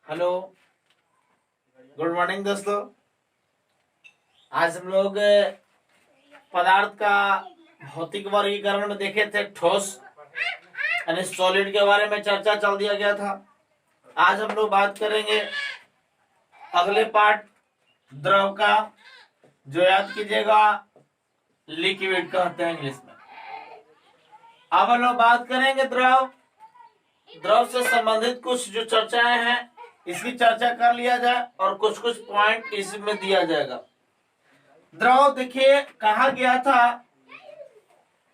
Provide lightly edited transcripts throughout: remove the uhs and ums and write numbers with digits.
Hello, good morning दोस्तों। आज हम लोग पदार्थ का भौतिक वर्गीकरण में देखे थे। ठोस यानी सॉलिड के बारे में चर्चा चल दिया गया था। आज हम लोग बात करेंगे अगले पार्ट द्रव का, जो याद कीजिएगा लिक्विड कहते हैं इंग्लिश में। अब हम लोग बात करेंगे द्रव से संबंधित कुछ जो चर्चाएं हैं इसकी चर्चा कर लिया जाए और कुछ कुछ पॉइंट इसमें दिया जाएगा। द्रव देखिए कहा गया था,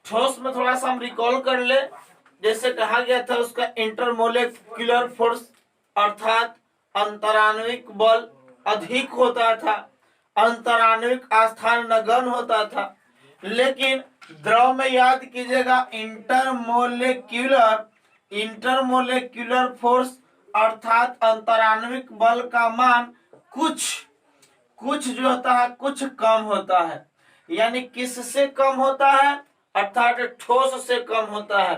ठोस में थोड़ा सा हम रिकॉल कर ले। जैसे कहा गया था उसका इंटरमोलेक्युलर फोर्स अर्थात अंतराण्विक बल अधिक होता था, अंतराण्विक आस्थान नगण्य होता था। लेकिन द्रव में याद कीजिएगा इंटरमोलेक्युलर फोर्स अर्थात अंतराण्विक बल का मान कुछ जो होता है कुछ कम होता है। यानी किससे कम होता है? अर्थात ठोस से कम होता है।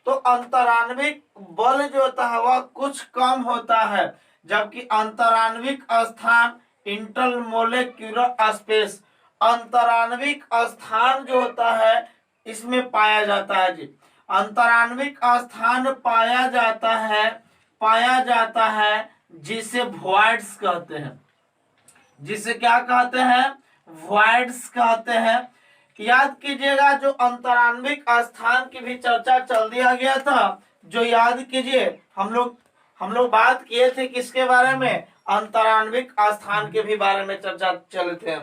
तो अंतराण्विक बल जो होता है वह कुछ कम होता है, जबकि अंतराण्विक स्थान इंटरमोलेक्युलर स्पेस, अंतराण्विक स्थान जो होता है इसमें पाया जाता है जी। अंतराण्विक स्थान पाया जाता है जिसे वॉइड्स कहते हैं। जिसे क्या कहते हैं? वॉइड्स कहते हैं। याद कीजिएगा जो अंतराण्विक स्थान की भी चर्चा चल दिया गया था। जो याद कीजिए हम लोग बात किए थे किसके बारे में? अंतराण्विक स्थान के भी बारे में चर्चा चले थे।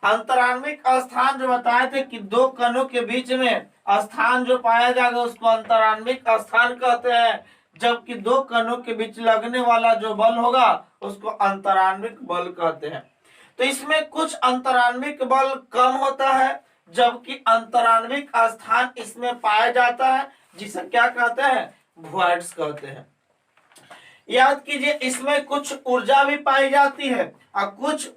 अंतराण्विक स्थान जो बताए थे कि दो कणों के बीच में स्थान जो पाया जाएगा उसको अंतराण्विक स्थान कहते हैं, जबकि दो कणों के बीच लगने वाला जो बल होगा उसको अंतराण्विक बल कहते हैं। तो इसमें कुछ अंतराण्विक बल कम होता है, जबकि अंतराण्विक स्थान इसमें पाया जाता है जिसे क्या कहते हैं? वॉइड्स कहते हैं। याद कीजिए इसमें कुछ ऊर्जा भी पाई जाती है और कुछ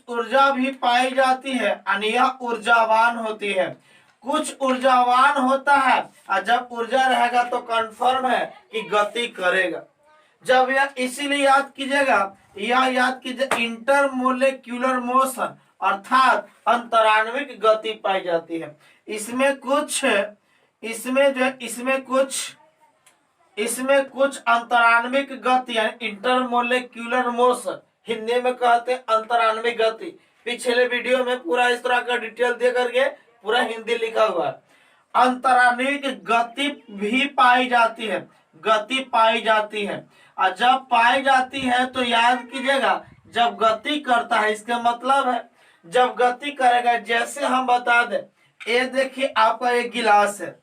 ऊर्जा भी पाई जाती है और यह ऊर्जावान होती है। कुछ ऊर्जावान होता है और जब ऊर्जा रहेगा तो कंफर्म है कि गति करेगा। जब यह इसीलिए याद कीजिए इंटरमोलेक्युलर मोशन अर्थात अंतराण्विक गति पाई जाती है। इसमें कुछ अंतराण्विक गति यानी इंटरमोलेक्युलर मोशन, हिंदी में कहते हैं अंतराण्विक गति। पिछले वीडियो में पूरा इस तरह का डिटेल दे करके पूरा हिंदी लिखा हुआ है। अंतराण्विक गति भी पाई जाती है और जब पाई जाती है तो याद कीजिएगा जब गति करता है, इसका मतलब है जब गति करेगा। जैसे हम बता दें, ये देखिए आपका एक गिलास है।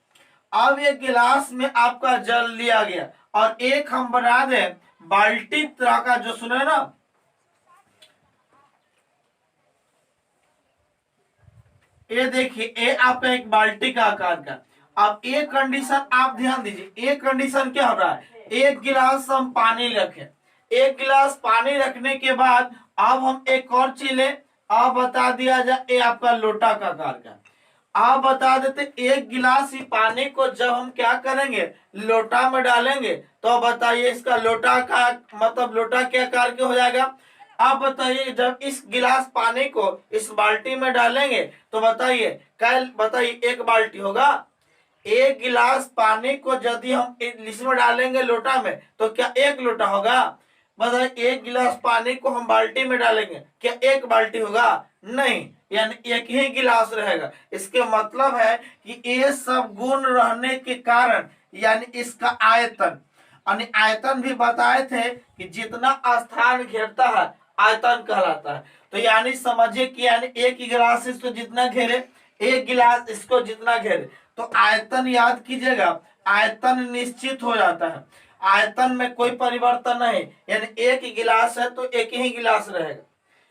अब ये गिलास में आपका जल लिया गया और एक हम बना दें बाल्टी तरह का, जो सुने ना, ये देखिए ये आपका एक बाल्टी का आकार का। अब एक कंडीशन आप ध्यान दीजिए, एक कंडीशन क्या हो रहा है? एक गिलास हम पानी रखें, एक गिलास पानी रखने के बाद अब हम एक और चीज ले, अब बता दिया जाए ये आपका लोटा का आकार का। आप बता देते एक गिलास ही पानी को जब हम क्या करेंगे लोटा में डालेंगे तो बताइए इसका लोटा का मतलब लोटा के आकार के हो जाएगा। आप बताइए जब इस गिलास पानी को इस बाल्टी में डालेंगे तो बताइए एक बाल्टी होगा। एक गिलास पानी को यदि हम इसमें डालेंगे लोटा में तो क्या एक लोटा होगा? बताइए एक गिलास पानी को हम बाल्टी में डालेंगे क्या एक बाल्टी होगा? नहीं, यानी एक ही गिलास रहेगा। इसके मतलब है कि ये सब गुण रहने के कारण यानी इसका आयतन भी बताए थे कि जितना स्थान घेरता है आयतन कहलाता है। तो यानी समझिए कि यानी एक ही गिलास इसको जितना घेरे, एक गिलास इसको जितना घेरे, तो आयतन याद कीजिएगा आयतन निश्चित हो जाता है। आयतन में कोई परिवर्तन नहीं, यानी एक ही गिलास है तो एक ही गिलास रहेगा।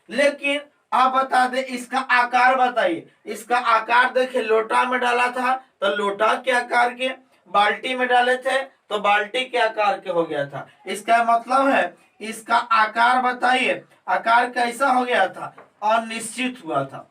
लेकिन आप बता दे इसका आकार बताइए। इसका आकार देखिए लोटा में डाला था तो लोटा के आकार के, बाल्टी में डाले थे तो बाल्टी के आकार के हो गया था। इसका मतलब है इसका आकार बताइए, आकार कैसा हो गया था? अनिश्चित हुआ था।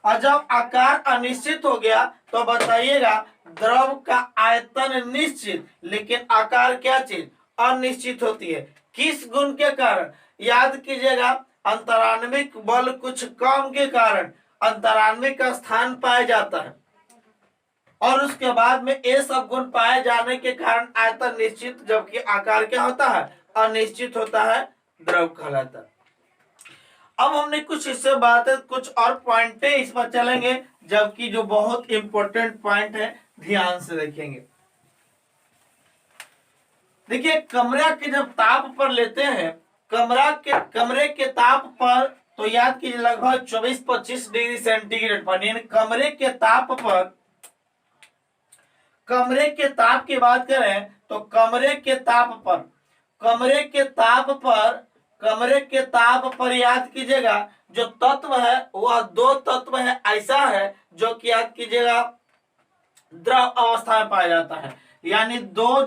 और जब आकार अनिश्चित हो गया तो बताइएगा द्रव का आयतन निश्चित लेकिन आकार क्या चीज? अनिश्चित होती है। किस गुण के कारण? याद कीजिएगा, अंतराण्विक बल कुछ कम के कारण अंतराण्विक का स्थान पाया जाता है, और उसके बाद में ये सब गुण पाए जाने के कारण आयतन निश्चित, जबकि आकार क्या होता है? अनिश्चित होता है, द्रव कहलाता है। अब हमने कुछ इससे बातें, कुछ और पॉइंट इस पर चलेंगे, जबकि जो बहुत इंपॉर्टेंट पॉइंट है, ध्यान से देखेंगे। देखिए, कमरा के जब ताप पर लेते हैं, कमरे के ताप पर, तो याद कीजिए लगभग 24-25 डिग्री सेंटीग्रेड पर, यानी कमरे के ताप पर, कमरे के ताप की बात करें तो कमरे के ताप पर याद कीजिएगा, जो तत्व है वह दो तत्व है, ऐसा है जो कि याद कीजिएगा द्रव अवस्था में पाया जाता है। यानी दो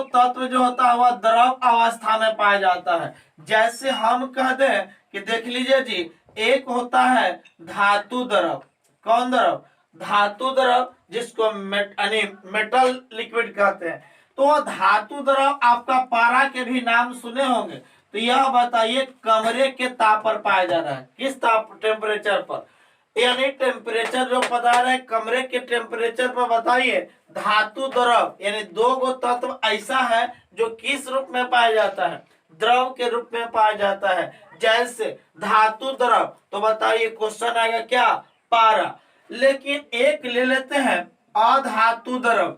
तत्व जो होता है वह द्रव अवस्था में पाया जाता है। जैसे हम कहते हैं कि देख लीजिए जी, एक होता है धातु द्रव। कौन द्रव? धातु द्रव, जिसको मेटल लिक्विड कहते हैं। तो वह धातु द्रव आपका पारा के भी नाम सुने होंगे। तो यह बताइए कमरे के ताप पर पाया जा रहा है, किस ताप, टेम्परेचर पर, यानी टेम्परेचर जो बता रहे हैं कमरे के टेम्परेचर पर, बताइए धातु द्रव, यानी दो गो तत्व ऐसा है जो किस रूप में पाया जाता है? द्रव के रूप में पाया जाता है। जैसे धातु द्रव, तो बताइए क्वेश्चन आएगा क्या? पारा। लेकिन एक ले लेते हैं अधातु द्रव।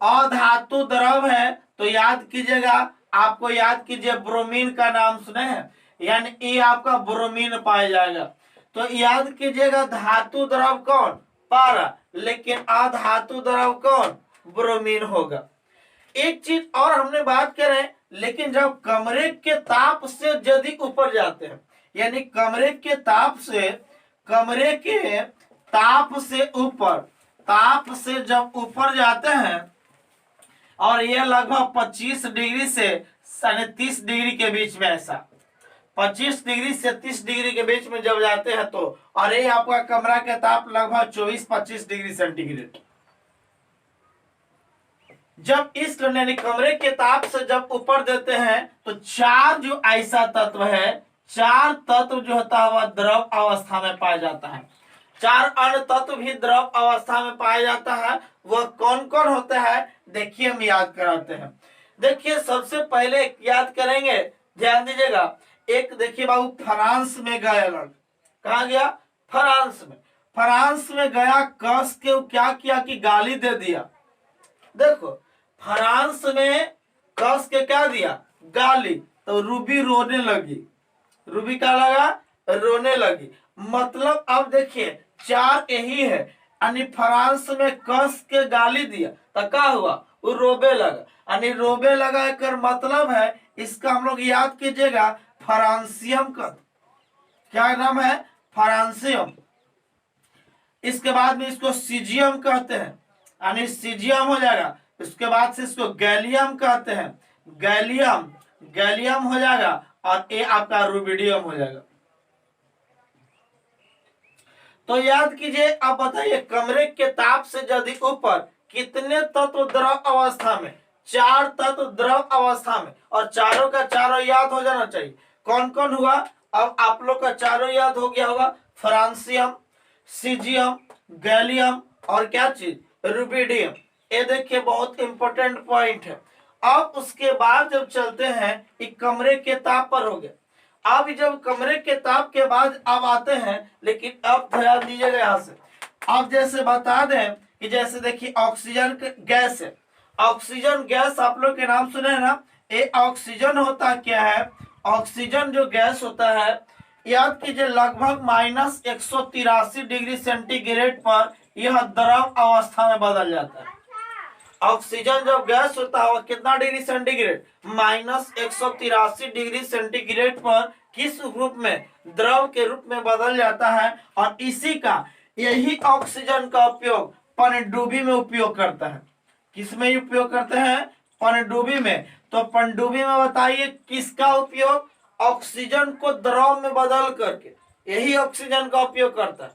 अधातु द्रव है तो याद कीजिएगा, आपको याद कीजिए ब्रोमीन का नाम सुने हैं, यानी ये आपका ब्रोमीन पाया जाएगा। तो याद कीजिएगा धातु द्रव कौन? पारा। लेकिन अधातु द्रव कौन? ब्रोमीन होगा। एक चीज और हमने बात करें, लेकिन जब कमरे के ताप से यदि ऊपर जाते हैं, यानी कमरे के ताप से जब ऊपर जाते हैं, और ये लगभग 25 डिग्री से 30 डिग्री के बीच में, ऐसा 25 डिग्री से 30 डिग्री के बीच में जब जाते हैं तो, और ये आपका कमरा के ताप लगभग 24-25 डिग्री सेंटीग्रेड। जब इस कमरे के ताप से जब ऊपर देते हैं तो चार जो ऐसा तत्व है, चार तत्व जो होता है वह द्रव अवस्था में पाया जाता है। चार अन्य तत्व भी द्रव अवस्था में पाया जाता है। वह कौन कौन होता है? देखिए हम याद कराते हैं। देखिए सबसे पहले याद करेंगे, ध्यान दीजिएगा। एक देखिए बाबू, फ्रांस में गया लड़का। कहा गया? फ्रांस में गया, कस के क्या किया कि गाली दे दिया। देखो, फ्रांस में कस के क्या दिया? गाली। तो रूबी रोने लगी। रूबी क्या लगा? रोने लगी। मतलब अब देखिए चार यही है, यानी फ्रांस में कस के गाली दिया तो क्या हुआ? वो रोबे लगा, यानी रोबे लगा कर मतलब है, इसका हम लोग याद कीजिएगा फ्रांसियम का क्या नाम है? फ्रांसियम। इसके बाद में इसको सीजियम कहते हैं, यानी सीजियम हो जाएगा। इसके बाद से इसको गैलियम कहते हैं, गैलियम हो जाएगा, और ये आपका रूबिडियम हो जाएगा। तो याद कीजिए, अब बताइए कमरे के ताप से यदि ऊपर कितने तत्व द्रव अवस्था में? चार तत्व द्रव अवस्था में, और चारों का चारों याद हो जाना चाहिए। कौन कौन हुआ? अब आप लोग का चारों याद हो गया होगा, फ्रांसियम, सीजियम, गैलियम और क्या चीज? रूबिडियम। ये देखिए बहुत इंपॉर्टेंट पॉइंट है। अब उसके बाद जब चलते हैं, एक कमरे के ताप पर हो गया। अब जब कमरे के ताप के बाद अब आते हैं, लेकिन अब ध्यान दीजिएगा यहाँ से। अब जैसे बता दें कि जैसे देखिए ऑक्सीजन गैस है, ऑक्सीजन गैस आप लोग के नाम सुने हैं ना? ये ऑक्सीजन होता क्या है? ऑक्सीजन जो गैस होता है, याद कीजिए लगभग -183 डिग्री सेंटीग्रेड पर यह द्रव अवस्था में बदल जाता है। ऑक्सीजन जब गैस होता है वह कितना डिग्री सेंटीग्रेड? -183 डिग्री सेंटीग्रेड पर किस रूप में? द्रव के रूप में बदल जाता है। और इसी का, यही ऑक्सीजन का उपयोग पनडुब्बी में उपयोग करता है। किसमें उपयोग करते हैं? पनडुब्बी में। तो पनडुब्बी में बताइए किसका उपयोग? ऑक्सीजन को द्रव में बदल करके यही ऑक्सीजन का उपयोग करता है।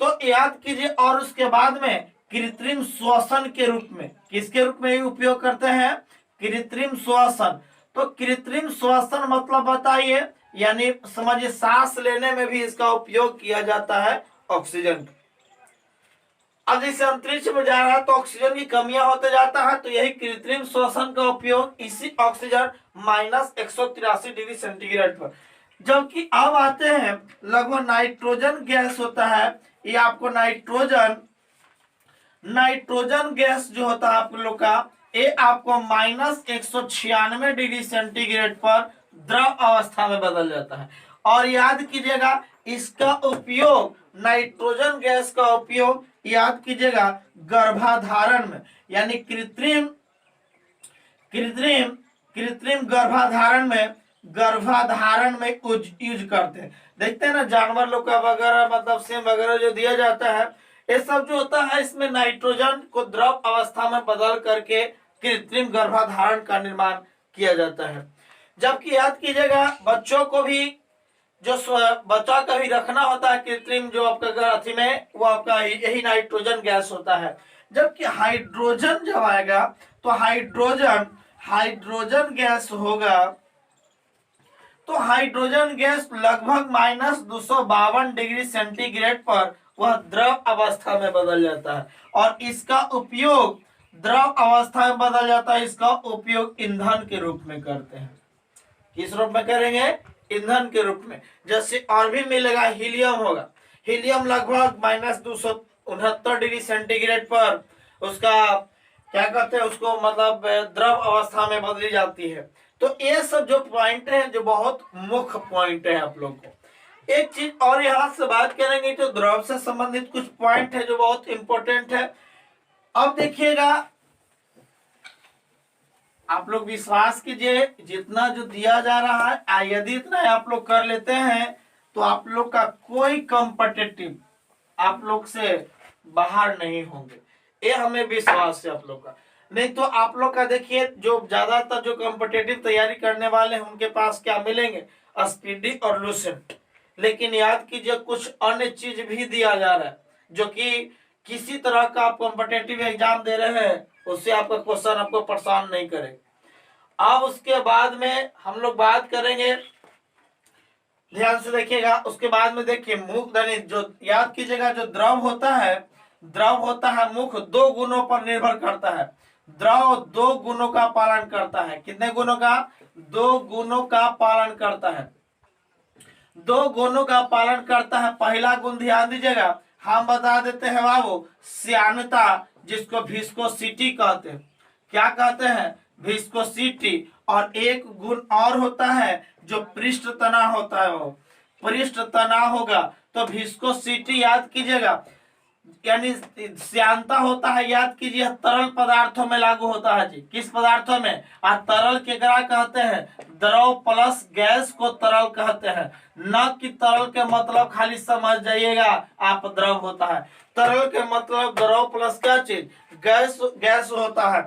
तो याद कीजिए, और उसके बाद में कृत्रिम श्वसन के रूप में, किसके रूप में उपयोग करते हैं? कृत्रिम श्वसन। तो कृत्रिम श्वसन मतलब बताइए, यानी समझिए सांस लेने में भी इसका उपयोग किया जाता है ऑक्सीजन। अब जैसे अंतरिक्ष में जा रहा है तो ऑक्सीजन की कमियां होते जाता है, तो यही कृत्रिम श्वसन का उपयोग इसी ऑक्सीजन -183 डिग्री सेंटीग्रेड पर। जबकि अब आते हैं लगभग नाइट्रोजन गैस होता है, ये आपको नाइट्रोजन गैस जो होता है आप लोग का, ये आपको -196 डिग्री सेंटीग्रेड पर द्रव अवस्था में बदल जाता है। और याद कीजिएगा इसका उपयोग, नाइट्रोजन गैस का उपयोग याद कीजिएगा गर्भाधारण में, यानी कृत्रिम गर्भाधारण में यूज करते हैं। देखते हैं ना जानवर लोग का वगैरह, मतलब सेम वगैरह जो दिया जाता है, ये सब जो होता है इसमें नाइट्रोजन को द्रव अवस्था में बदल करके कृत्रिम गर्भाधारण का निर्माण किया जाता है। जबकि याद कीजिएगा बच्चों को भी, जो बच्चा का भी रखना होता है कृत्रिम, जो आपका गर्भ में, वो आपका यही नाइट्रोजन गैस होता है। जबकि हाइड्रोजन जब आएगा तो हाइड्रोजन गैस होगा, तो हाइड्रोजन गैस लगभग -252 डिग्री सेंटीग्रेड पर वह द्रव अवस्था में बदल जाता है। और इसका उपयोग द्रव अवस्था में बदल जाता है, इसका उपयोग ईंधन के रूप में करते हैं। किस रूप में करेंगे? ईंधन के रूप में। जैसे और भी मिलेगा, हीलियम होगा, हीलियम लगभग -269 डिग्री सेंटीग्रेड पर उसका क्या कहते हैं, उसको मतलब द्रव अवस्था में बदली जाती है। तो ये सब जो पॉइंट है, जो बहुत मुख्य पॉइंट है आप लोग को। एक चीज और यहां से बात करेंगे, जो द्रव से संबंधित कुछ पॉइंट है जो बहुत इंपॉर्टेंट है। अब देखिएगा, आप लोग विश्वास कीजिए, जितना जो दिया जा रहा है यदि इतना आप लोग कर लेते हैं तो आप लोग का कोई कॉम्पिटिटिव आप लोग से बाहर नहीं होंगे, ये हमें विश्वास है आप लोग का। नहीं तो आप लोग का देखिए, जो ज्यादातर जो कॉम्पिटिटिव तैयारी करने वाले हैं उनके पास क्या मिलेंगे? स्पीडी और लूसेंट। लेकिन याद कीजिए कुछ अन्य चीज भी दिया जा रहा है, जो कि किसी तरह का आप कॉम्पिटिटिव एग्जाम दे रहे हैं उससे आपका क्वेश्चन आपको परेशान नहीं करेगा। अब उसके बाद में हम लोग बात करेंगे, ध्यान से देखिएगा। उसके बाद में देखिए मुख ध्वनि, जो याद कीजिएगा जो द्रव होता है मुख्य 2 गुणों पर निर्भर करता है। द्रव 2 गुणों का पालन करता है। कितने गुणों का? 2 गुणों का पालन करता है। 2 गुणों का पालन करता है। पहला गुण ध्यान दीजिएगा, हम बता देते हैं बाबू, श्यानता, जिसको विस्कोसिटी कहते हैं। क्या कहते हैं? विस्कोसिटी। और एक गुण और होता है जो पृष्ठ तनाव होता है, वो पृष्ठ तनाव होगा तो विस्कोसिटी याद कीजिएगा, यानी श्यानता होता है, याद कीजिए तरल पदार्थों में लागू होता है जी। किस पदार्थों में? तरल केकरा कहते हैं? द्रव प्लस गैस को तरल कहते हैं। न कि तरल के मतलब खाली समझ जाइएगा आप द्रव होता है, तरल के मतलब द्रव प्लस क्या चीज? गैस होता है।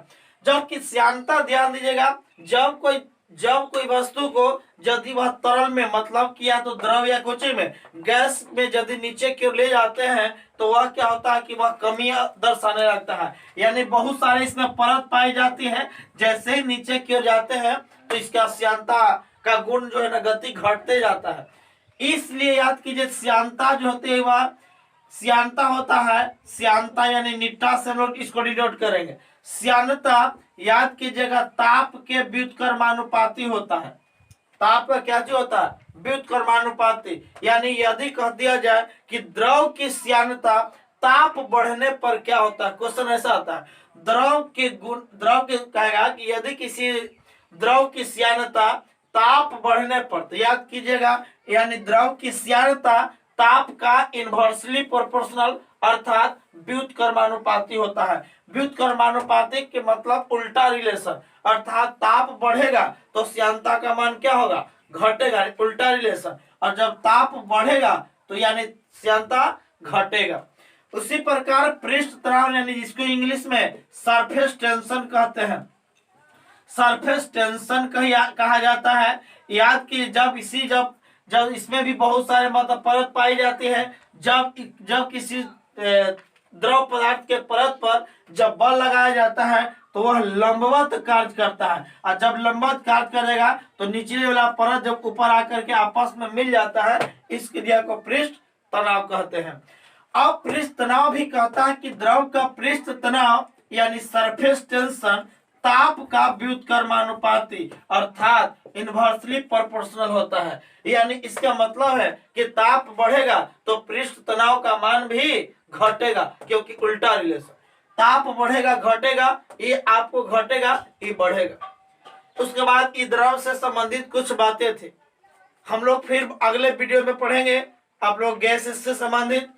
जबकि श्यानता ध्यान दीजिएगा, जब कोई वस्तु को यदि वह तरल में मतलब किया तो द्रव या कुछ में गैस में यदि नीचे की ओर ले जाते हैं तो वह क्या होता है कि वह कमियां दर्शाने लगता है, यानी बहुत सारे इसमें परत पाई जाती है। जैसे ही नीचे की ओर जाते हैं तो इसका श्यानता का गुण जो है ना गति घटते जाता है। इसलिए याद कीजिए श्यानता जो होती है वह श्यानता होता है, श्यानता यानी निट्टा से हम लोग इसको डिनोट करेंगे। श्यानता याद कीजिएगा ताप के व्युत्क्रमानुपाती होता है। ताप का क्या चीज होता है? व्युत्क्रमानुपाती। यानी यदि कह दिया जाए कि द्रव की श्यानता ताप बढ़ने पर क्या होता है, क्वेश्चन ऐसा आता है, द्रव के कहेगा कि यदि किसी द्रव की श्यानता ताप बढ़ने पर, तो याद कीजिएगा यानी द्रव की श्यानता ताप का इनवर्सली प्रोपोर्शनल अर्थात व्युत्क्रमानुपाती होता है। व्युत्क्रमानुपाती के मतलब उल्टा रिलेशन, अर्थात ताप बढ़ेगा तो श्यानता का मान क्या होगा? घटेगा, उल्टा रिलेशन। और जब ताप बढ़ेगा तो यानी श्यानता घटेगा। उसी प्रकार पृष्ठ तनाव, यानी जिसको इंग्लिश में सरफेस टेंशन कहते हैं, सरफेस टेंशन कहा जाता है। याद कि जब इसमें भी बहुत सारे मतलब परत पाई जाती है। जब किसी द्रव पदार्थ के परत पर जब बल लगाया जाता है तो वह लंबवत कार्य करता है, और जब लंबवत कार्य करेगा तो निचले वाला परत जब ऊपर आकर के आपस में मिल जाता है, इस क्रिया को पृष्ठ तनाव कहते हैं। अब पृष्ठ तनाव भी कहता है कि द्रव का पृष्ठ तनाव यानी सरफेस टेंशन ताप का व्युत्क्रमानुपाती अर्थात इनवर्सली प्रोपोर्शनल होता है। यानी इसका मतलब है कि ताप बढ़ेगा तो पृष्ठ तनाव का मान भी घटेगा, क्योंकि उल्टा रिलेशन, ताप बढ़ेगा घटेगा, ये आपको घटेगा ये बढ़ेगा। उसके बाद ये द्रव से संबंधित कुछ बातें थी, हम लोग फिर अगले वीडियो में पढ़ेंगे। आप लोग गैस से संबंधित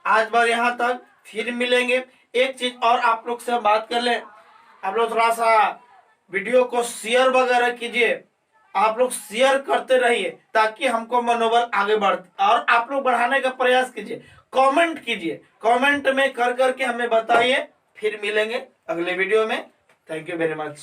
आज बार यहाँ तक, फिर मिलेंगे। एक चीज और आप लोग से बात कर ले, आप लोग थोड़ा सा वीडियो को शेयर वगैरह कीजिए, आप लोग शेयर करते रहिए ताकि हमको मनोबल आगे बढ़, और आप लोग बढ़ाने का प्रयास कीजिए, कमेंट कीजिए, कमेंट में कर करके हमें बताइए। फिर मिलेंगे अगले वीडियो में। Thank you very much.